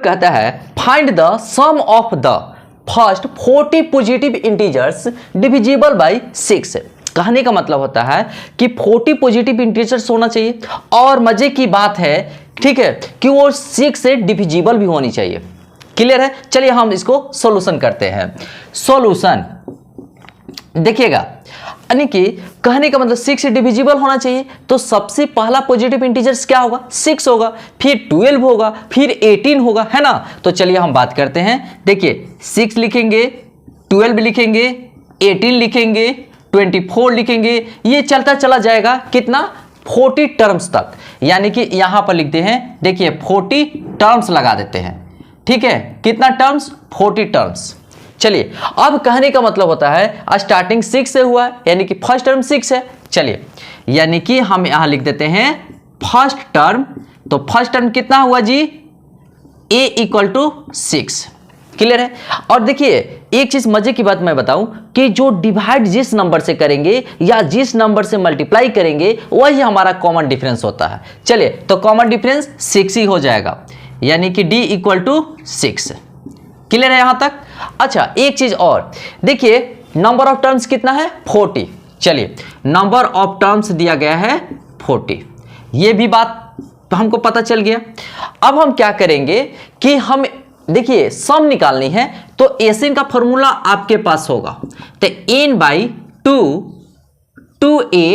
कहता है find the sum of the first 40 positive integers divisible by 6। कहने का मतलब होता है कि 40 पॉजिटिव इंटीजर्स होना चाहिए और मजे की बात है, ठीक है, कि वो 6 से डिविजिबल भी होनी चाहिए। क्लियर है? चलिए हम इसको सॉल्यूशन करते हैं। सॉल्यूशन देखिएगा, यानी कि कहने का मतलब 6 से डिविजिबल होना चाहिए, तो सबसे पहला पॉजिटिव इंटीजर्स क्या होगा? 6 होगा, फिर 12 होगा, फिर 18 होगा, है ना। तो चलिए हम बात करते हैं। देखिए 6 लिखेंगे, 12 लिखेंगे, 18 लिखेंगे, 24 लिखेंगे, ये चलता चला जाएगा कितना? 40 टर्म्स तक। यानी कि यहां पर लिखते हैं, देखिए 40 टर्म्स लगा देते हैं, ठीक है। कितना टर्म्स? 40 टर्म्स। चलिए अब कहने का मतलब होता है स्टार्टिंग 6 से हुआ है, यानी कि फर्स्ट टर्म 6 है। चलिए यानी कि हम यहां लिख देते हैं फर्स्ट टर्म। तो फर्स्ट टर्म कितना हुआ जी? a equal to 6। क्लियर है? और देखिए एक चीज मजे की बात मैं बताऊं कि जो डिवाइड जिस नंबर से करेंगे या जिस नंबर से मल्टीप्लाई करेंगे वही हमारा कॉमन डिफरेंस होता है। चलिए तो कॉमन डिफरेंस 6 ही हो जाएगा, यानी कि d इक्वल टू 6। क्लियर है यहां तक? अच्छा एक चीज और देखिए, नंबर ऑफ टर्म्स कितना है? 40। चलिए नंबर ऑफ टर्म्स दिया गया है 40, ये भी बात हमको पता चल गया। अब हम क्या करेंगे कि हम देखिए सम निकालनी है, तो एसिन का फॉर्मूला आपके पास होगा, तो n by 2a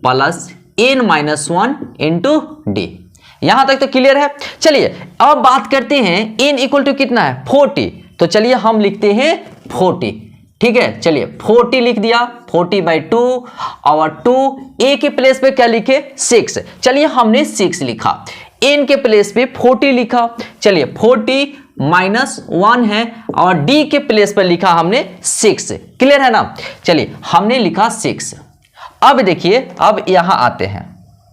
plus n minus 1 into D. यहां तक तो क्लियर है। चलिए अब बात करते हैं n इक्वल टू कितना है? 40। तो चलिए हम लिखते हैं 40, ठीक है। चलिए 40 लिख दिया, 40 बाई 2 और 2 a के प्लेस पे क्या लिखे? 6। चलिए हमने 6 लिखा, n के प्लेस पे 40 लिखा। चलिए 40 माइनस 1 है और d के प्लेस पर लिखा हमने 6। क्लियर है ना? चलिए हमने लिखा 6। अब देखिए अब यहां आते हैं।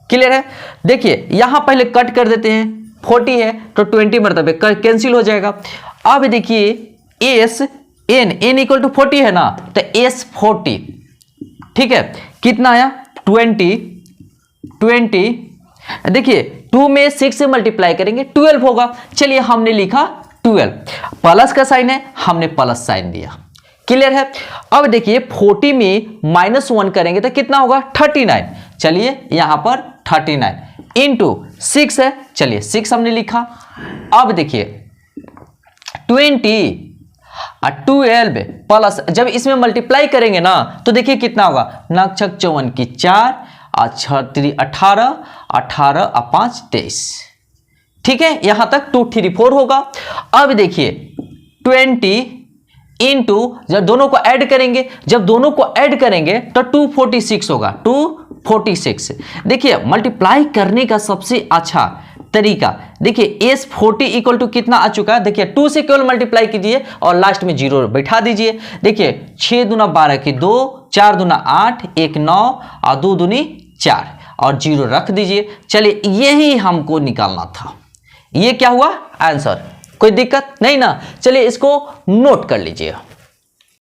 क्लियर है? देखिए यहां पहले कट कर देते हैं, 40 है तो 20 मरतबे कैंसिल हो जाएगा। अब देखिए एस n इक्वल टू 40 है ना, तो s 40, ठीक है। कितना आया? 20। देखिए 2 में 6 से मल्टीप्लाई करेंगे 12 होगा। चलिए हमने लिखा 12, प्लस का साइन है, हमने प्लस साइन दिया। क्लियर है? अब देखिए 40 में -1 करेंगे तो कितना होगा? 39। चलिए यहां पर 39 इंटू 6 है, चलिए 6 हमने लिखा। अब देखिए 20 और 12 प्लस, जब इसमें मल्टीप्लाई करेंगे ना तो देखिए कितना होगा? 9 छक 54 की 4 और 6 3 18, 18 और 5 23, ठीक है। यहां तक 2 3 4 होगा। अब देखिए 20 इंटू, जब दोनों को ऐड करेंगे, जब दोनों को ऐड करेंगे तो 246 होगा, 246। देखिए मल्टीप्लाई करने का सबसे अच्छा तरीका, देखिए s 40 इक्वल टू कितना आ चुका है? देखिए 2 से केवल मल्टीप्लाई कीजिए और लास्ट में 0 बैठा दीजिए। देखिए 6 दूना 12 की 2, 4 दूना 8, 1 9 और 2 दूनी 4 और 0 रख दीजिए। चलिए यही हमको निकालना था। ये क्या हुआ? आंसर। कोई दिक्कत नहीं ना? चलिए इसको नोट कर लीजिए।